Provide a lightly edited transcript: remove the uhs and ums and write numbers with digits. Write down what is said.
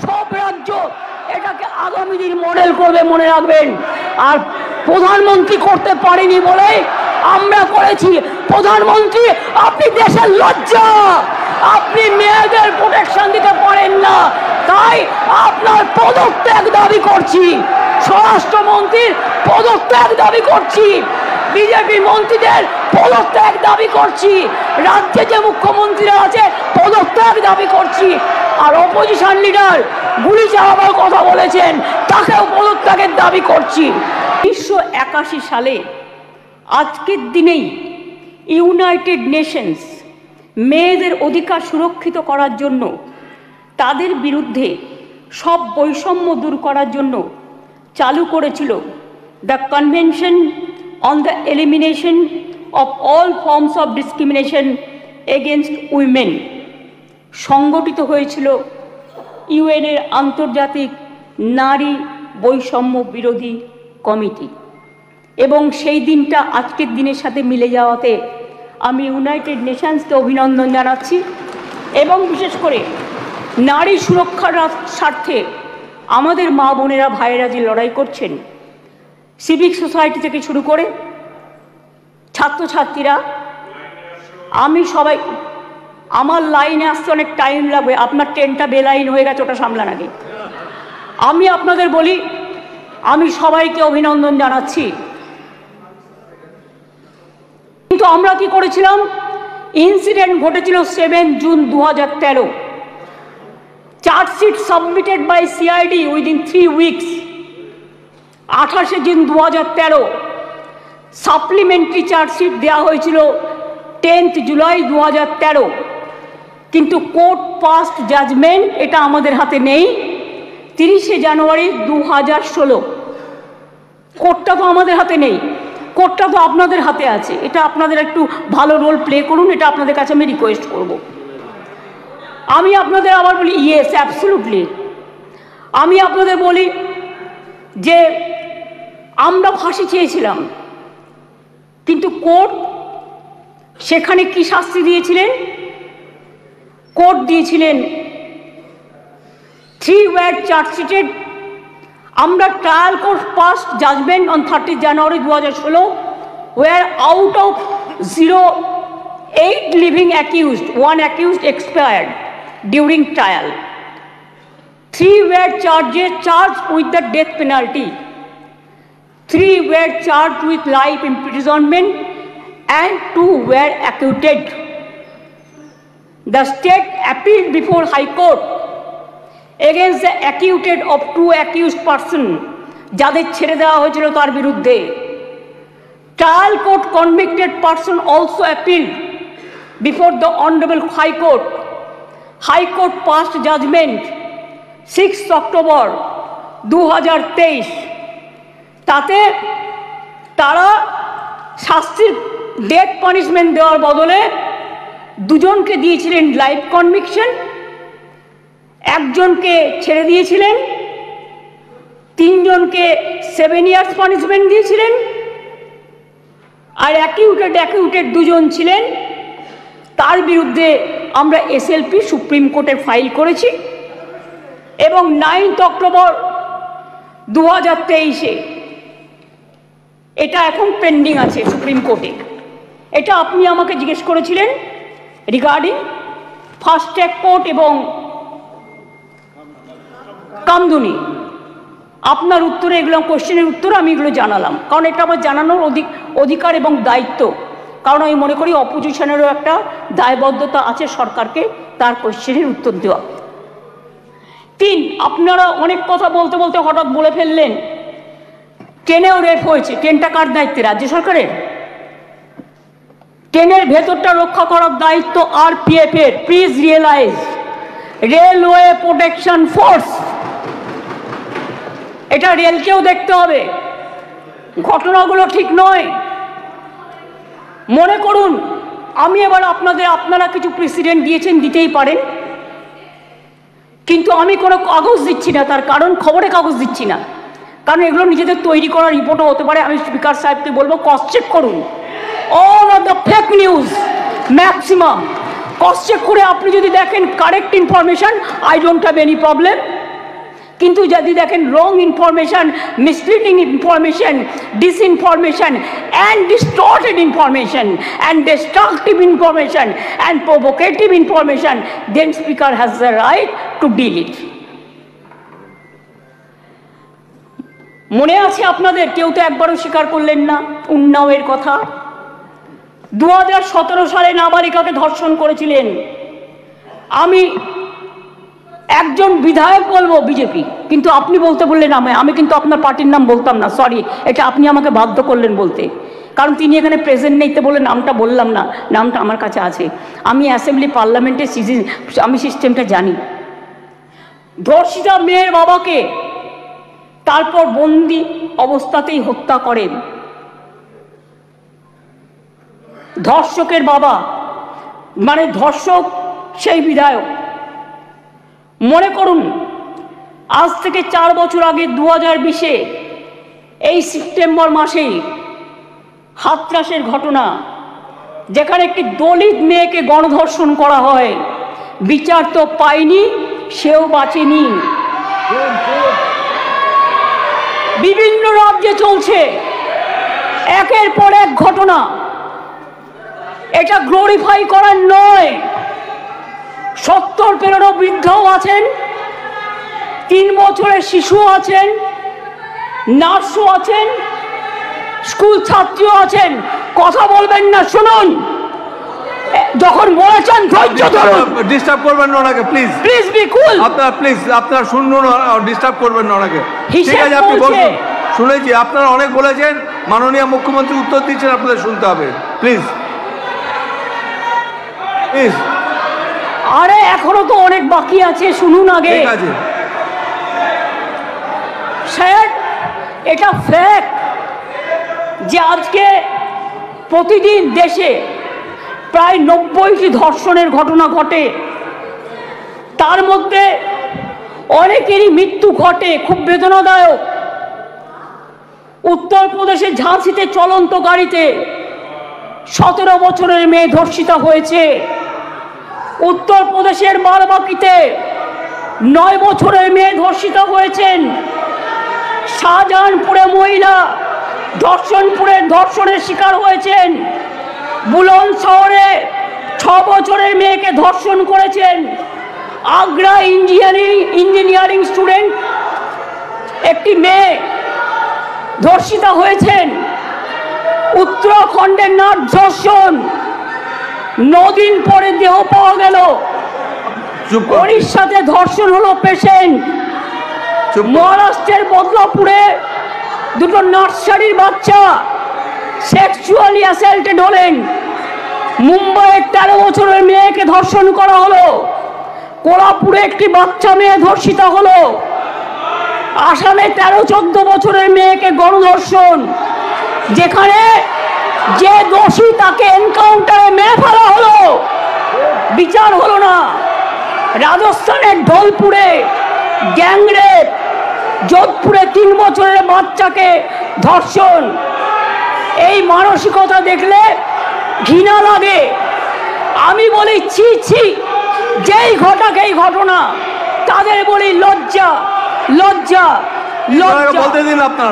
সব রাজ্য এটাকে আগামী দিন মডেল করবে, মনে রাখবেন। আর প্রধানমন্ত্রী করতে পারেনি বলে আমরা করেছি। প্রধানমন্ত্রী আপনি দেশের লজ্জা, আপনি মেয়েদের প্রোটেকশন দিতে পারেন না, তাই আপনার পদত্যাগ দাবি করছি। স্বরাষ্ট্রমন্ত্রীর পদত্যাগ দাবি করছি, বিজেপি মন্ত্রীদের পদত্যাগ দাবি করছি, রাজ্যে যে মুখ্যমন্ত্রীরা আছে পদত্যাগ দাবি করছি। আর অপোজিশন লিডার গুলি চালাবার কথা বলেছেন, তাকেও পদত্যাগের দাবি করছি। 1981 সালে আজকের দিনেই ইউনাইটেড নেশনস মেয়েদের অধিকার সুরক্ষিত করার জন্য, তাদের বিরুদ্ধে সব বৈষম্য দূর করার জন্য চালু করেছিল the convention on the elimination of all forms of discrimination against women. সংগঠিত হয়েছিল ইউএনের আন্তর্জাতিক নারী বৈষম্য বিরোধী কমিটি, এবং সেই দিনটা আজকের দিনের সাথে মিলে যাওয়াতে আমি ইউনাইটেড নেশনসকে অভিনন্দন জানাচ্ছি। এবং বিশেষ করে নারী সুরক্ষার স্বার্থে আমাদের মা বোনেরা ভাইয়েরা যে লড়াই করছেন, সিভিক সোসাইটি থেকে শুরু করে ছাত্রছাত্রীরা, আমি সবাই, আমার লাইনে আসতে অনেক টাইম লাগবে, আপনার ট্রেনটা বেলাইন হয়ে গেছে, ওটা সামলান আগে। আমি আপনাদের বলি, আমি সবাইকে অভিনন্দন জানাচ্ছি। কিন্তু আমরা কি করেছিলাম, ইনসিডেন্ট ঘটেছিল 7 June 2013। Chargesheet submitted by CID within 3 weeks. 28 June 2013 supplementary chargesheet দেওয়া হয়েছিল 10 জুলাই 2013। কিন্তু কোর্ট পাস্ট জাজমেন্ট এটা আমাদের হাতে নেই 30 জানুয়ারি 2016। কোর্টটা তো আমাদের হাতে নেই, কোর্টটা তো আপনাদের হাতে আছে। এটা আপনাদের একটু ভালো রোল প্লে করুন, এটা আপনাদের কাছে আমি রিকোয়েস্ট করব। আমি আপনাদের আবার বলি, ইয়েস অ্যাবসলিউটলি, আমি আপনাদের বলি যে আমরা ফাঁসি চেয়েছিলাম, কিন্তু কোর্ট সেখানে কি শাস্তি দিয়েছিলেন? কোর্ট দিয়েছিলেন 3 were চার্জশিটেড। আমরা trial court past judgment on 30 January 2016, where out of 8 living accused, 1 accused expired during trial. 3 were charged with the death penalty. 3 were charged with life imprisonment and 2 were acquitted. The state appealed before High Court against the acquitted of 2 accused persons, যাদের ছেড়ে দেওয়া হয়েছিল তার বিরুদ্ধে। Trial court convicted person also appealed before the Honorable High Court. High Court passed judgment 6 October 2023। তাতে তারা শাস্তির death punishment দেওয়ার বদলে 2 জনকে দিয়েছিলেন লাইফ কনভিকশন, 1 জনকে ছেড়ে দিয়েছিলেন, 3 জনকে 7 years পানিশমেন্ট দিয়েছিলেন, আর অ্যাকিউটেড 2 জন ছিলেন, তার বিরুদ্ধে আমরা এসএলপি সুপ্রিম কোর্টে ফাইল করেছি। এবং 9 অক্টোবর 2023 এটা এখন পেন্ডিং আছে সুপ্রিম কোর্টে। এটা আপনি আমাকে জিজ্ঞেস করেছিলেন রিগার্ডিং ফাস্ট ট্র্যাক কোর্ট এবং কামদুনি। আপনার উত্তরে এগুলো কোশ্চেনের উত্তর আমি এগুলো জানালাম, কারণ এটা আমার জানানোর অধিকার এবং দায়িত্ব। কারণ আমি মনে করি অপোজিশনেরও একটা দায়বদ্ধতা আছে সরকারকে তার কোশ্চেনের উত্তর দেওয়া। 3, আপনারা অনেক কথা বলতে বলতে হঠাৎ বলে ফেললেন ট্রেনেও রেপ হয়েছে। ট্রেনটা কার দায়িত্বে? রাজ্য সরকারের। ট্রেনের ভেতরটা রক্ষা করার দায়িত্ব আরপিএফ এর। Please realise, railway protection force, এটা রেলকেও দেখতে হবে। ঘটনাগুলো ঠিক নয়। মনে করুন আমি এবার আপনারা কিছু প্রেসিডেন্ট দিয়েছেন, দিতেই পারেন, কিন্তু আমি কোনো কাগজ দিচ্ছি না। তার কারণ খবরে কাগজ দিচ্ছি না, কারণ এগুলো নিজেদের তৈরি করা রিপোর্টও হতে পারে। আমি স্পিকার সাহেবকে বলবো ক্রস চেক করুন all of the fake news, maximum cross check করে আপনি যদি দেখেন correct information, I don't have any problem. কিন্তু যদি দেখেন wrong information, misleading information, disinformation and distorted information and destructive information and provocative information, then speaker has the right to deal it. মনে আছে আপনাদের? কেউ তো একবারও স্বীকার করলেন না উন্নাওয়ের কথা। 2017 সালে নাবালিকাকে ধর্ষণ করেছিলেন। আমি একজন বিধায়ক বলবো বিজেপি, কিন্তু আপনি বলতে বললেন আমি কিন্তু আপনার পার্টির নাম বলতাম না, সরি, এটা আপনি আমাকে বাধ্য করলেন বলতে, কারণ তিনি এখানে প্রেজেন্ট নেই তো বলে নামটা বললাম না। নামটা আমার কাছে আছে, আমি অ্যাসেম্বলি পার্লামেন্টের আমি সিস্টেমটা জানি। ধর্ষিতা মেয়ের বাবাকে তারপর বন্দি অবস্থাতেই হত্যা করেন ধর্ষকের বাবা, মানে ধর্ষক সেই বিধায়ক। মনে করুন আজ থেকে 4 বছর আগে 2020-এ এই সেপ্টেম্বর মাসেই হাতরাসের ঘটনা, যেখানে একটি দলিত মেয়েকে গণধর্ষণ করা হয়, বিচার তো পায়নি, সেও বাঁচেনি। বিভিন্ন রাজ্যে চলছে একের পর এক ঘটনা। এটা গ্লোরিফাই করার নয়। 70 পেরোনো বৃদ্ধও আছেন, 3 বছরের শিশু আছেন, নার্সও আছেন, স্কুল ছাত্রীও আছেন। কথা বলবেন না, শুনুন। যখন বলেছেন ধৈর্য ধরুন, ডিস্টার্ব করবেন না ওনাকে, প্লিজ প্লিজ বি কুল। আপনার শুনুন, ডিস্টার্ব করবেন না ওনাকে। ঠিক আছে, আপনি বলুন। শুনেছি আপনারা অনেক বলেছেন, মাননীয় মুখ্যমন্ত্রী উত্তর দিচ্ছেন, আপনাদের শুনতে হবে, প্লিজ প্লিজ। আরে এখনো তো অনেক বাকি আছে, শুনুন আগে। ঠিক আছে স্যার, এটা ফ্যাক্ট যে আজকে প্রতিদিন দেশে প্রায় 90টি ধর্ষণের ঘটনা ঘটে। তার মধ্যে অনেকেরই মৃত্যু ঘটে, খুব বেদনাদায়ক। উত্তরপ্রদেশের ঝাঁসিতে চলন্ত গাড়িতে 17 বছরের মেয়ে ধর্ষিতা হয়েছে। উত্তরপ্রদেশের বারাবাঁকিতে 9 বছরের মেয়ে ধর্ষিতা হয়েছেন। শাহজাহানপুরে মহিলা ধর্ষণের শিকার হয়েছেন। বুলন শহরে 6 বছরের মেয়েকে ধর্ষণ করেছেন। আগ্রা ইঞ্জিনিয়ারিং স্টুডেন্ট একটি মেয়ে ধর্ষিতা হয়েছেন। উত্তরাখণ্ডের নাট ধর্ষণ, 9 দিন পরে দেহ পাওয়া গেল। উড়িষ্যাতে ধর্ষণ হলো পেশেন্ট। মহারাষ্ট্রের বদলাপুরে 2 নার্সারির বাচ্চা সেক্সুয়ালি অ্যাসাল্টেড হলেন। মুম্বাইয়ের 13 বছরের মেয়েকে ধর্ষণ করা হলো। কোলাপুরে একটি বাচ্চা মেয়ে ধর্ষিতা হলো। আসামে 13-14 বছরের মেয়েকে গণধর্ষণ, যেখানে যে দোষী তাকে এনকাউন্টারে মেরে ফেলা হলো, বিচার হলো না। রাজস্থানের ঢোলপুরে গ্যাংরেপ, যোধপুরে 3 বছরের বাচ্চাকে ধর্ষণ। এই মানসিকতা দেখলে ঘৃণা লাগে। আমি বলি ছি ছি, যেই ঘটাক এই ঘটনা, তাদের বলি লজ্জা লজ্জা লজ্জা। বলতে দিন আপনার।